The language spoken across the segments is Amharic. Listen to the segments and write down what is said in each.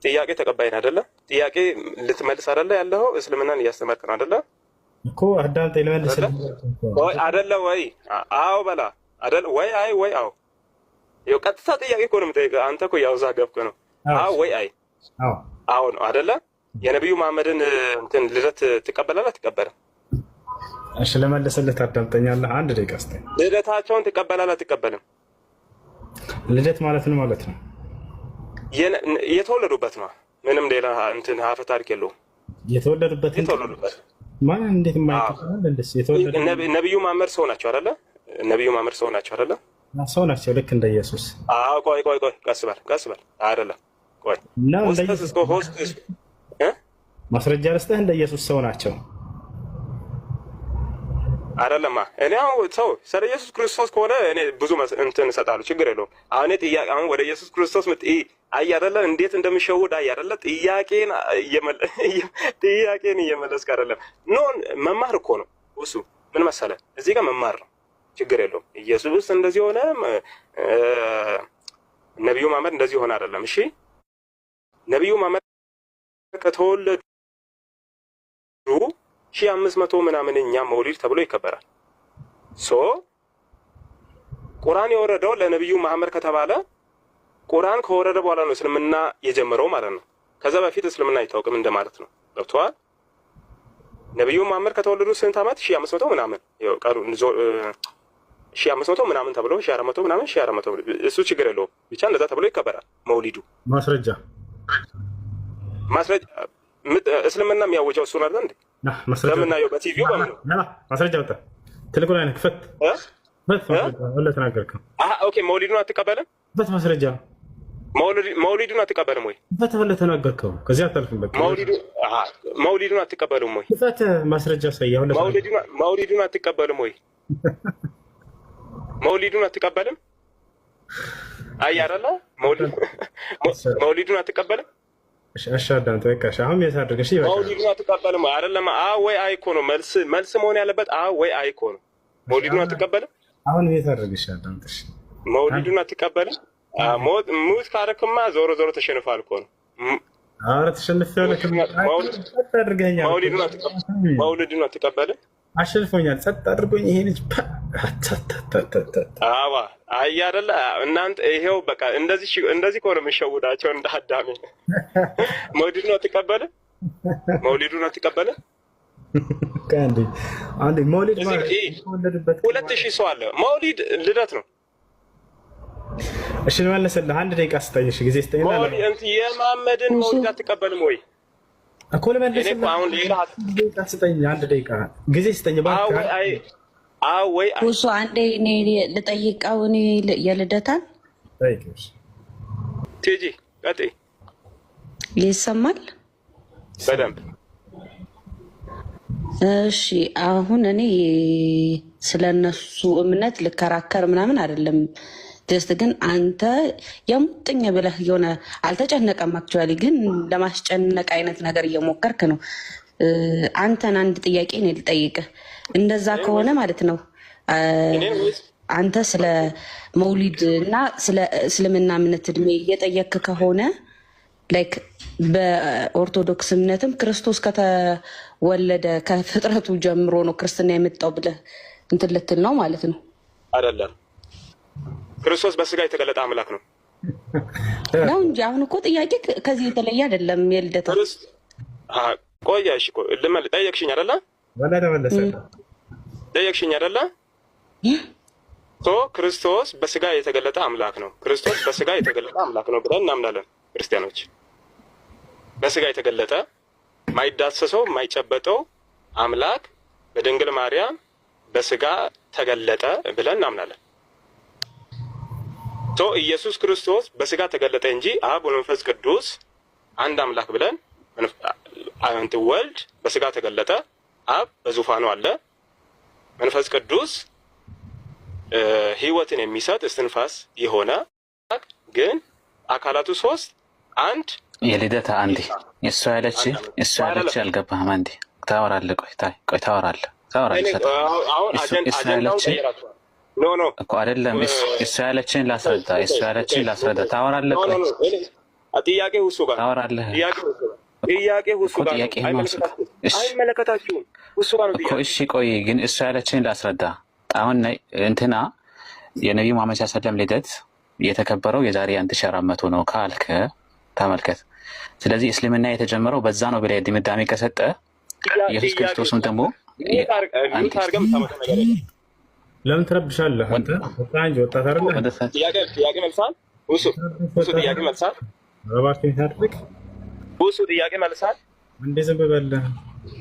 ጥያቄ ተቀባይን አይደለ? ጥያቄ ልትመልስ አይደለ? ያለው እስልምናን እያስተማርክ ነው አይደለ? እኮ አዳምጥ ልመልስልህ ወይ አይደለ? ወይ አዎ በላ አይደለ? ወይ አይ ወይ አዎ። ይኸው ቀጥታ ጥያቄ እኮ ነው የምጠይቀህ። አንተ እኮ ያወዛገብክ ነው። አዎ ወይ አይ? አዎ አዎ ነው አይደለ? የነብዩ መሐመድን እንትን ልደት ትቀበላለህ አትቀበልም? እሺ ልመልስልህ ታዳምጠኛለህ? አንድ ደቂቃ ስጠኝ። ልደታቸውን ትቀበላለህ አትቀበልም? ልደት ማለት ነው ማለት ነው የተወለዱበት ነው። ምንም ሌላ እንትን ሀፈ ታሪክ የለውም። የተወለዱበት ማን እንዴት የማይቀበል እንደዚህ የተወለዱ ነብዩ መሐመድ ሰው ናቸው አይደለ? ነብዩ መሐመድ ሰው ናቸው አይደለ? ሰው ናቸው ልክ እንደ ኢየሱስ። አዎ ቆይ ቀስ በል አይደለም። ቆይ ማስረጃ ልስጥህ። እንደ ኢየሱስ ሰው ናቸው አይደለማ። እኔ አሁን ሰው ስለ ኢየሱስ ክርስቶስ ከሆነ እኔ ብዙ እንትን እሰጣለሁ፣ ችግር የለውም። አሁን ጥያቄ አሁን ወደ ኢየሱስ ክርስቶስ አይ አይደለ እንዴት እንደሚሸውድ አይ አይደለ ጥያቄን እየመለስክ አይደለም። ኖን መማር እኮ ነው እሱ። ምን መሰለህ እዚህ ጋር መማር ነው፣ ችግር የለውም። ኢየሱስ እንደዚህ ሆነ፣ ነብዩ መሐመድ እንደዚህ ሆነ አይደለም። እሺ ነብዩ መሐመድ ከተወለዱ 1500 ምናምን እኛ መውሊድ ተብሎ ይከበራል። ቁርአን የወረደው ለነብዩ መሐመድ ከተባለ ቁርአን ከወረደ በኋላ ነው እስልምና የጀመረው ማለት ነው። ከዛ በፊት እስልምና አይታወቅም እንደማለት ነው። ገብቶሃል? ነብዩ መሐመድ ከተወለዱ ስንት ዓመት? 1500 ምናምን ያው ቀሩ 1500 ምናምን ተብሎ 1400 ምናምን 1400 እሱ ችግር የለውም። ብቻ እንደዛ ተብሎ ይከበራል መውሊዱ። ማስረጃ እስልምና የሚያወጀው እሱ ነው እንዴ? ለምናየው በቲቪው በምን ነው ማስረጃ ወጣ? ትልቁ ላይ ክፈት ወለ ተናገርከው። ኦኬ መውሊዱን አትቀበልም? በት ማስረጃ መውሊዱን አትቀበልም ወይ? በት ወለ ተናገርከው። ከዚያ አታልፍም። በቃ መውሊዱን አትቀበልም ወይ? ክፈት ማስረጃ ሳይያ ወለ መውሊዱን አትቀበልም ወይ? መውሊዱን አትቀበልም? አይ አይደለ መውሊዱን አትቀበልም? አሻዳንተ በቃ አሁን ያሳድርግ። እሺ በቃ መውሊዱን አትቀበልም አይደለም? ወይ አይ እኮ ነው መልስ መሆን ያለበት። ወይ አይ እኮ ነው። መውሊዱን አትቀበልም? አሁን ያሳድርግ። እሺ አዳምጥሽ። መውሊዱን አትቀበልም? ሙት ካረክማ ዞሮ ተሸንፋል እኮ ነው። አረ ተሸንፈለ መውሊዱን አትቀበልም? አሸንፎኛል። ጸጥ አድርጎኝ ይሄ ልጅ አዋ አይ አይደለ እናንተ ይሄው በቃ እንደዚህ ከሆነ የምንሸውዳቸው እንደ አዳሜ። መውሊዱን አትቀበልም? መውሊዱን አትቀበልም? አንዴ መውሊድ ማለት 2000 ሰው አለ። መውሊድ ልደት ነው። እሺ ልመለስልህ። አንድ ደቂቃ ስጠኝ። እሺ ጊዜ ስጠኝ። የመሐመድን መውሊድ አትቀበልም ወይ? እኮ ልመለስልህ። አሁን ሌላ ደቂቃ ስጠኝ። አንድ ደቂቃ ጊዜ ስጠኝ። ወይ እሱ አንዴ እኔ ልጠይቀው። እኔ የልደታን ቲጂ ቀጥይ። ይሰማል በደንብ? እሺ አሁን እኔ ስለነሱ እምነት ልከራከር ምናምን አይደለም። ጀስት ግን አንተ የሙጥኝ ብለህ የሆነ አልተጨነቀም። አክቹዋሊ ግን ለማስጨነቅ አይነት ነገር እየሞከርክ ነው። አንተን አንድ ጥያቄ ነው ልጠይቅህ። እንደዛ ከሆነ ማለት ነው አንተ ስለ መውሊድ እና ስለ እስልምና እምነት እድሜ እየጠየክ ከሆነ ላይክ በኦርቶዶክስ እምነትም ክርስቶስ ከተወለደ ከፍጥረቱ ጀምሮ ነው ክርስትና የመጣው ብለህ እንትን ልትል ነው ማለት ነው? አይደለም። ክርስቶስ በስጋ የተገለጠ አምላክ ነው ነው እንጂ አሁን እኮ ጥያቄ ከዚህ የተለየ አይደለም። የልደታ ቆያ እሺ ጠየቅሽኝ አይደለ? ጠየቅሽኝ አይደለ? ክርስቶስ በስጋ የተገለጠ አምላክ ነው። ክርስቶስ በስጋ የተገለጠ አምላክ ነው ብለን እናምናለን ክርስቲያኖች። በስጋ የተገለጠ ማይዳሰሰው ማይጨበጠው አምላክ በድንግል ማርያም በስጋ ተገለጠ ብለን እናምናለን። ኢየሱስ ክርስቶስ በስጋ ተገለጠ እንጂ አብ ወመንፈስ ቅዱስ አንድ አምላክ ብለን ወልድ በስጋ ተገለጠ፣ አብ በዙፋኑ አለ፣ መንፈስ ቅዱስ ሕይወትን የሚሰጥ እስትንፋስ የሆነ ግን አካላቱ ሶስት አንድ የልደታ አንዴ እሷ ያለች አልገባህም። አንዴ ታወራለህ። ቆይ ታወራለህ እኮ አይደለም። እሷ ያለችን ላስረዳ። ታወራለህ። ቆይ ጥያቄው እሱ ጋር ታወራለህ። ጥያቄው እሱ ጋር አይመለከታችሁም። እሱ ጋር ነው እኮ። እሺ ቆይ ግን እሱ ያለችን ላስረዳ። አሁን እንትና የነቢዩ መሐመድ ሰለም ልደት የተከበረው የዛሬ 1400 ነው ካልከ ተመልከት። ስለዚህ እስልምና የተጀመረው በዛ ነው ብለህ ድምዳሜ ከሰጠ ኢየሱስ ክርስቶስም ደግሞ ለምን ትረብሻለህ አንተ? ወጣ እንጂ ወጣ ታረለ ጥያቄ መልሳል። እሱ ጥያቄ መልሳል። ረባሽን ታድርግ። እሱ ጥያቄ መልሳል። እንዴ ዝም በል።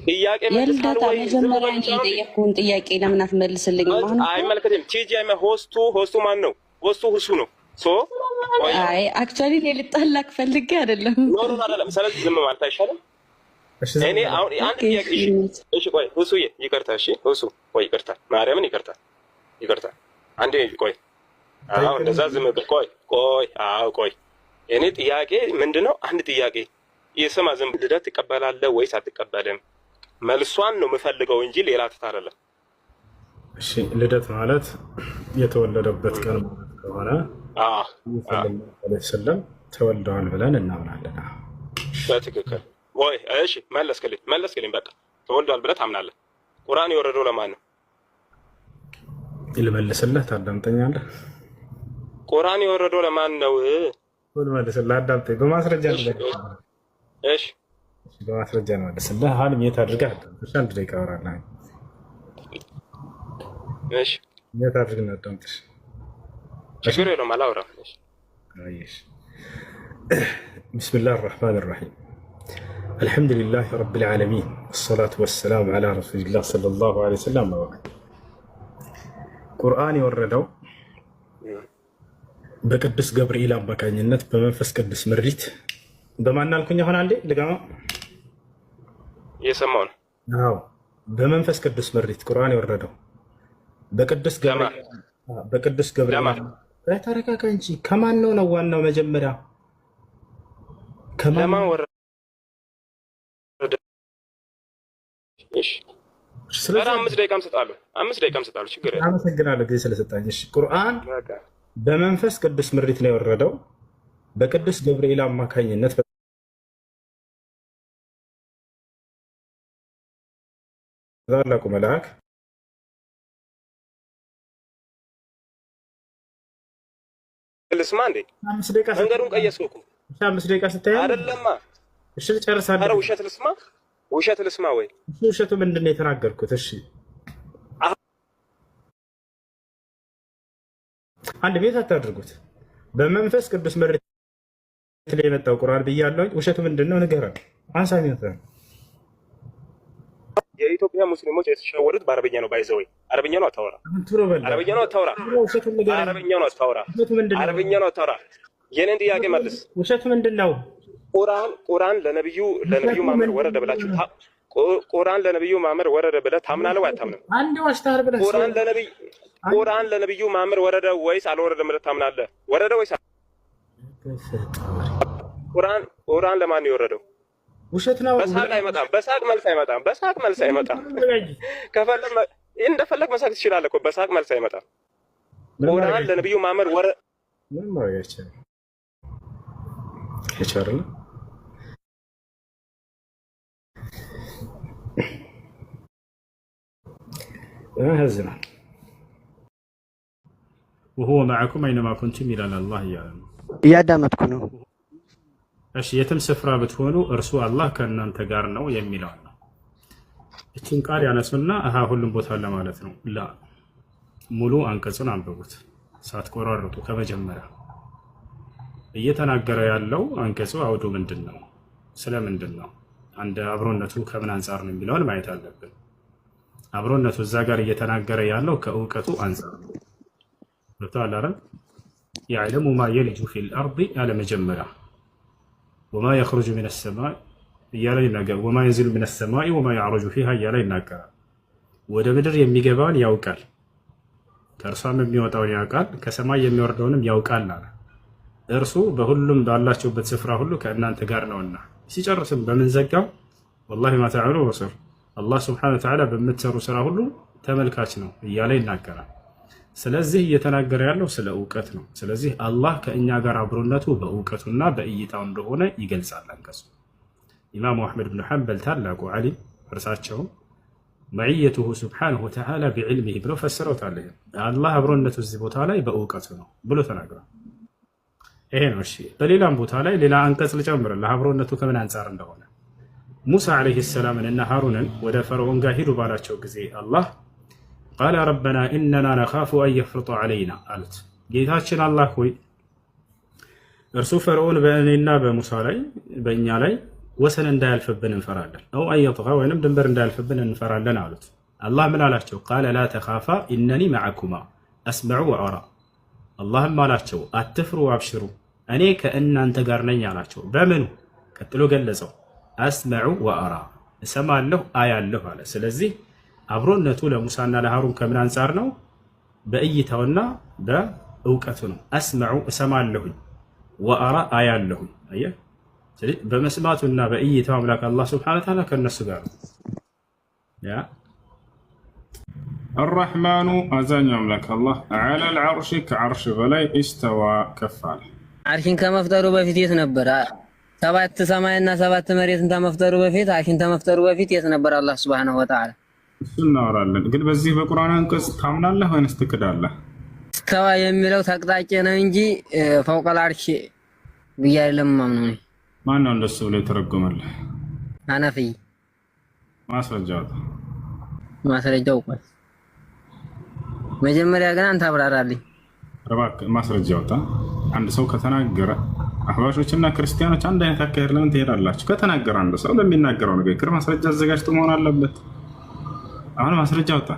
ጥያቄ መልሳል ወይ? መጀመሪያ የጠየቅኩህን ጥያቄ ለምን አትመልስልኝ? አይመለከትም። ቲጂ ሆስቱ ማን ነው? ሆስቱ እሱ ነው። አይ አክቹዋሊ ልጣላክ ፈልጌ አይደለም። ኖ አይደለም። ስለዚህ ዝም ማለት አይሻልም? እኔ አሁን አንድ ጥያቄ እሺ ቆይ ሁሱዬ ይቅርታ። እሺ ሁሱ ቆይ ይቅርታ፣ ማርያምን ይቅርታ አንዴ ቆይ። አሁን እንደዛ ዝም ብለህ ቆይ ቆይ። እኔ ጥያቄ ምንድነው? አንድ ጥያቄ ይስማ። ዝም ብለህ ልደት ትቀበላለህ ወይስ አትቀበልም? መልሷን ነው የምፈልገው እንጂ ሌላ አይደለም። እሺ ልደት ማለት የተወለደበት ቀን ማለት ከሆነ ሰለም ተወልደዋል ብለን እናምናለን። በትክክል ወይ? እሺ መለስክልኝ። በቃ ተወልዷል ብለህ ታምናለህ። ቁርአን የወረደው ለማን ነው? ልመልስልህ? ታዳምጠኛለህ? ቁርአን የወረደው ለማን ነው? ልመልስልህ? አዳምጠኝ። በማስረጃ ነው። እሺ በማስረጃ ነው መልስልህ። አሁንም የት አድርገህ አዳምጥሽ። አንድ ደቂቃ አወራለሁ። እሺ የት አድርገህ አዳምጥሽ። ችግር የለውም አላወራም። ቢስሚላህ አርረሕማን አርረሒም አልሐምዱሊላህ ረቢል ዓለሚን ወሰላቱ ወሰላሙ ዓላ ረሱሊላህ ሰለላሁ ዐለይሂ ወሰለም። ቁርአን የወረደው በቅዱስ ገብርኤል አማካኝነት በመንፈስ ቅዱስ ምሪት በማን አልኩኝ? አሁን አንዴ ልጋማ እየሰማሁ ነው። አዎ በመንፈስ ቅዱስ ምሪት ቁርአን የወረደው በቅዱስ ገብርኤል ተረጋጋ እንጂ ከማን ነው ዋናው? መጀመሪያ ከማን ወረደ? እሺ ስለዚህ 5 ደቂቃም ሰጣለሁ። ችግር የለም። አመሰግናለሁ ጊዜ ስለሰጣኝ። እሺ ቁርአን በመንፈስ ቅዱስ ምሪት ነው የወረደው በቅዱስ ገብርኤል አማካኝነት ታላቁ መልአክ ልስማ እንዴ? መንገዱን ቀየስኩ እኮ 5 ደቂቃ ስታይ አይደለማ። እሺ ጨርሳለሁ። ኧረ ውሸት ልስማ ወይ? ውሸቱ ምንድን ነው የተናገርኩት? እሺ አንድ ቤት አታድርጉት። በመንፈስ ቅዱስ ምሪት ላይ የመጣው ቁርአን ብያለሁ። ውሸቱ ምንድን ነው? ንገረን። አንሳሚት የኢትዮጵያ ሙስሊሞች የተሸወዱት በአረብኛ ነው። ባይዘው አረብኛ ነው አታወራ። የኔን ጥያቄ መልስ። ውሸቱ ምንድን ነው? ቁርአን ለነብዩ ማመር ወረደ ብላችሁ ቁርአን ለነብዩ ማመር ወረደ ብለህ ታምናለህ ወይ አታምንም? አንድ ዋሽታር ብለህ ቁርአን ለነብዩ ማመር ወረደ ወይስ አልወረደም ብለህ ታምናለህ? ወረደ ወይስ ቁርአን ለማን ነው የወረደው? ውሸት ነው። በሳቅ መልስ አይመጣም። እንደፈለግ መሳቅ ትችላለህ እኮ በሳቅ መልስ አይመጣም። ቁርአን ለነብዩ ማመር ወረደ ምን ማለት ይቻላል? ያሳዝናል። ወሁወ መዐኩም አይነማ ኩንቱም ይላል አላህ እያለ ነው። እያዳመጥኩ ነው። እሺ የትም ስፍራ ብትሆኑ እርሱ አላህ ከእናንተ ጋር ነው የሚለው ነው። እቺን ቃል ያነሱና ሁሉም ቦታ ለማለት ነው። ላ ሙሉ አንቀጹን አንብቡት ሳትቆራርጡ ከመጀመሪያ። እየተናገረ ያለው አንቀጹ አውዱ ምንድን ነው? ስለምንድን ነው? አንድ አብሮነቱ ከምን አንጻር ነው የሚለውን ማየት አለብን። አብሮነቱ እዛ ጋር እየተናገረ ያለው ከእውቀቱ አንጻር ነው። ገብቶሃል አይደል? ያዕለሙ ማ የልጁ ፊል አርዲ ያለ መጀመሪያ ወማ የኽሩጁ ሚነ ሰማይ እያለ ይናገራል። ወማ የንዚሉ ሚነ ሰማይ ወማ ያዕሩጁ ፊሃ እያለ ይናገራል። ወደ ምድር የሚገባውን ያውቃል፣ ከእርሷም የሚወጣውን ያውቃል፣ ከሰማይ የሚወርደውንም ያውቃል አለ። እርሱ በሁሉም ባላችሁበት ስፍራ ሁሉ ከእናንተ ጋር ነውና። ሲጨርስም በምን ዘጋው? ወላሂ ማ ተዕመሉን በሲር፣ አላህ ስብሓነሁ ወተዓላ በምትሰሩ ስራ ሁሉ ተመልካች ነው እያለ ይናገራል። ስለዚህ እየተናገረ ያለው ስለ እውቀት ነው። ስለዚህ አላህ ከእኛ ጋር አብሮነቱ በእውቀቱና በእይታው እንደሆነ ይገልጻል አንቀጹ። ኢማሙ አሕመድ ብን ሐንበል ታላቁ ዓሊም እርሳቸው መዕየቱሁ ስብሓነሁ ወተዓላ ቢዕልሚሂ ብለው ፈስረውታል። አላህ አብሮነቱ እዚህ ቦታ ላይ በእውቀቱ ነው ብሎ ተናግሯል። ይሄ ነው። እሺ በሌላም ቦታ ላይ ሌላ አንቀጽ ልጨምርልህ አብሮነቱ ከምን አንጻር እንደሆነ። ሙሳ ዓለይሂ ሰላምን እና ሃሩንን ወደ ፈርዖን ጋር ሂዱ ባላቸው ጊዜ አላህ ቃለ ረበና ኢነና ነኻፉ አን የፍርጠ ዓለይና አሉት። ጌታችን አላህ ሆይ እርሱ ፈርዖን በእኔና በሙሳ ላይ በእኛ ላይ ወሰን እንዳያልፍብን እንፈራለን፣ አው አን የጥጋ ወይንም ድንበር እንዳያልፍብን እንፈራለን አሉት። አላህ ምን አላቸው? ቃለ ላ ተኻፋ ኢነኒ መዐኩማ አስመዑ ወአራ። አላህም አላቸው አትፍሩ፣ አብሽሩ እኔ ከእናንተ ጋር ነኝ አላቸው። በምኑ? ቀጥሎ ገለጸው። አስመዑ ወአራ እሰማለሁ አያለሁ አለ። ስለዚህ አብሮነቱ ለሙሳና ለሃሩን ከምን አንጻር ነው? በእይታውና በእውቀቱ ነው። አስመዑ እሰማለሁኝ፣ ወአራ አያለሁኝ። አየህ፣ ስለዚህ በመስማቱና በእይታው አምላክ አላህ ሱብሓነሁ ወተዓላ ከነሱ ጋር ነው። ያ አርረሕማኑ አዛኙ አምላክ አላህ ዐለል ዐርሺ ከዐርሽ በላይ ኢስተዋ ከፍ አለ። አርሽን ከመፍጠሩ በፊት የት ነበር? 7 ሰማይና 7 መሬትን ከመፍጠሩ በፊት አርሽን ከመፍጠሩ በፊት የት ነበር አላህ ሱብሓነሁ ወተዓላ? እሱ እናወራለን። ግን በዚህ በቁርአን አንቀጽ ታምናለህ ወይንስ ትክዳለህ? ኢስተዋ የሚለው ተቅጣጭ ነው እንጂ ፈውቀል አርሽ ብዬ አይደለም ማምነው ነው። ማን ነው እንደሱ ብሎ የተረጎመልህ? ሐነፊይ። ማስረጃው ቆይ መጀመሪያ ግን አንተ አብራራልኝ። እባክህ ማስረጃ አውጣ። አንድ ሰው ከተናገረ አህባሾችና ክርስቲያኖች አንድ አይነት አካሄድ ለምን ትሄዳላችሁ? ከተናገረ አንድ ሰው ለሚናገረው ንግግር ማስረጃ አዘጋጅቶ መሆን አለበት። አሁን ማስረጃ አውጣ።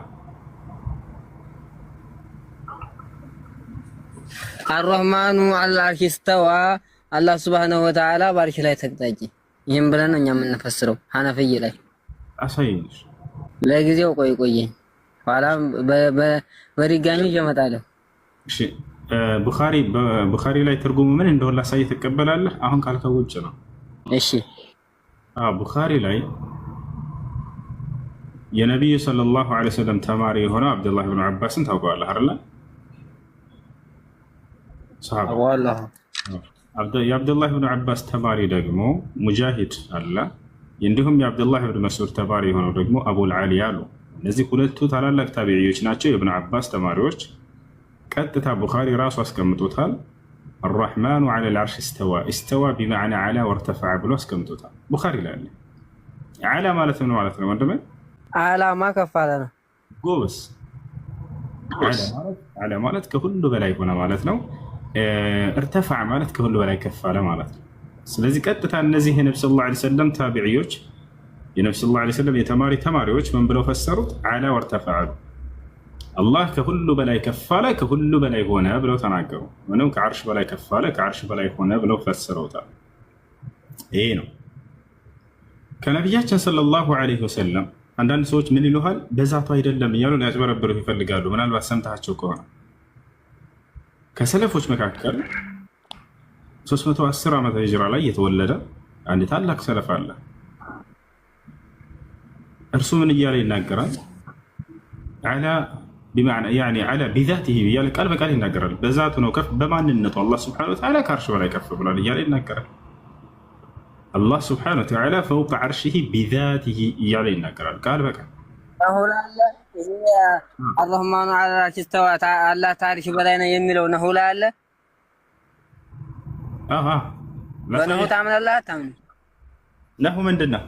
አርረህማኑ ዐለል ዐርሺ ኢስተዋ አላህ ሱብሓነሁ ወተዓላ በአርሽ ላይ ተቅጣጭ። ይህም ብለን ነው እኛ የምንፈስረው ሐነፊይ ላይ። አሳይኝ ለጊዜው ቆይ ኋላ በድጋሚ እመጣለሁ። እሺ ቡኻሪ ላይ ትርጉሙ ምን እንደሆነ ላሳይ ትቀበላለህ? አሁን ካልከው ውጭ ነው። እሺ ቡኻሪ ላይ የነቢዩ ሰለላሁ ዐለይሂ ወሰለም ተማሪ የሆነው አብዱላህ ብን አባስን ታውቀዋለህ አይደል? የአብዱላህ ብን አባስ ተማሪ ደግሞ ሙጃሂድ አለ። እንዲሁም የአብዱላህ ብን መስዑድ ተማሪ የሆነው ደግሞ አቡል ዓሊያ አሉ። እነዚህ ሁለቱ ታላላቅ ታቢዒዎች ናቸው፣ የብን አባስ ተማሪዎች። ቀጥታ ቡኻሪ ራሱ አስቀምጦታል። አርረሕማኑ ዐለል ዐርሺ ኢስተዋ፣ ኢስተዋ ቢመዕና ዐላ ወርተፈዐ ብሎ አስቀምጦታል ቡኻሪ ላይ አለ። ዐላ ማለት ምን ማለት ነው ወንድሜ? ዓላማ ከፍ አለ ነው። ጎበስ። ዐላ ማለት ከሁሉ በላይ ሆነ ማለት ነው። እርተፈዐ ማለት ከሁሉ በላይ ከፍ አለ ማለት ነው። ስለዚህ ቀጥታ እነዚህ የነብዩ ሰለላሁ ዐለይሂ ወሰለም ታቢዒዎች የነብዩ ሰለላሁ ዐለይሂ ወሰለም ተማሪዎች ምን ብለው ፈሰሩት? ዐላ ወርተፈዐ፣ አላህ ከሁሉ በላይ ከፍ አለ፣ ከሁሉ በላይ ሆነ ብለው ተናገሩ። ምንም ከዐርሽ በላይ ከፍ አለ፣ ከዐርሽ በላይ ሆነ ብለው ፈስረውታል። ይሄ ነው ከነቢያችን ሰለላሁ ዐለይሂ ወሰለም። አንዳንድ ሰዎች ምን ይሉሃል? በዛቱ አይደለም እያሉ ሊያጭበረብሩ ይፈልጋሉ። ምናልባት ሰምታቸው ከሆነ ከሰለፎች መካከል 310 ዓመተ ሂጅራ ላይ የተወለደ አንድ ታላቅ ሰለፍ አለ። እርሱ ምን እያለ ይናገራል? ዐላ ቢመዕና ያኒ ዐላ ቢዛቲሂ እያለ ቃል በቃል ይናገራል። በዛቱ ነው ከፍ፣ በማንነቱ አላህ ሱብሓነሁ ወተዓላ ከዐርሽ በላይ ከፍ ብሏል እያለ ይናገራል። አላህ ሱብሓነሁ ወተዓላ ፈውቀ ዐርሺሂ ቢዛቲሂ እያለ ይናገራል ቃል በቃል። አርረህማኑ ዐለል ዐርሺ ኢስተዋ አላህ ከዐርሽ በላይ ነው የሚለው ነሁ ላይ አለ። በነሁ ታምናለህ አታምንም? ነሁ ምንድን ነው?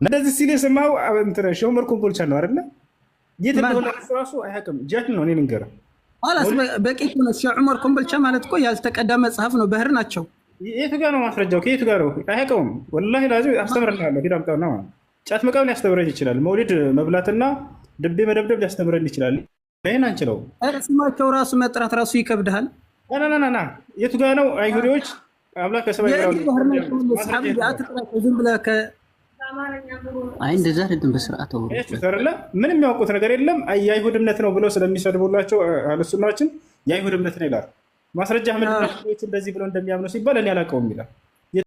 እንደዚህ ሲል የሰማው እንትን ሾመር ኮምቦልቻ ነው አይደለ? የት እንደሆነ ራሱ አያውቅም። ጃህል ነው። እኔ ልንገርህ በቂ ነው። ዑመር ኮምቦልቻ ማለት እኮ ያልተቀዳ መጽሐፍ ነው። ባህር ናቸው። የቱ ጋር ነው ማስረጃው? ከየቱ ጋር ነው? አያውቀውም። ወላሂ ላዚም አስተምርልሃለሁ። ሂድ አምጣውና ጫት መቃም ሊያስተምረን ይችላል። መውሊድ መብላትና ድቤ መደብደብ ሊያስተምረን ይችላል። ይህን አንችለው። ስማቸው ራሱ መጥራት ራሱ ይከብድሃል። ና የቱ ጋር ነው? አይሁዲዎች አምላክ ከሰማይ ዝም ብለህ እንደዛ አይደለም። በስርዓት ምንም የሚያውቁት ነገር የለም። የአይሁድ እምነት ነው ብለው ስለሚሰድቡላቸው አህለሱናዎችን የአይሁድ እምነት ነው ይላል። ማስረጃ ምንድን ነው? እንደዚህ ብለው እንደሚያምኑ ሲባል እኔ አላውቀውም ይላል።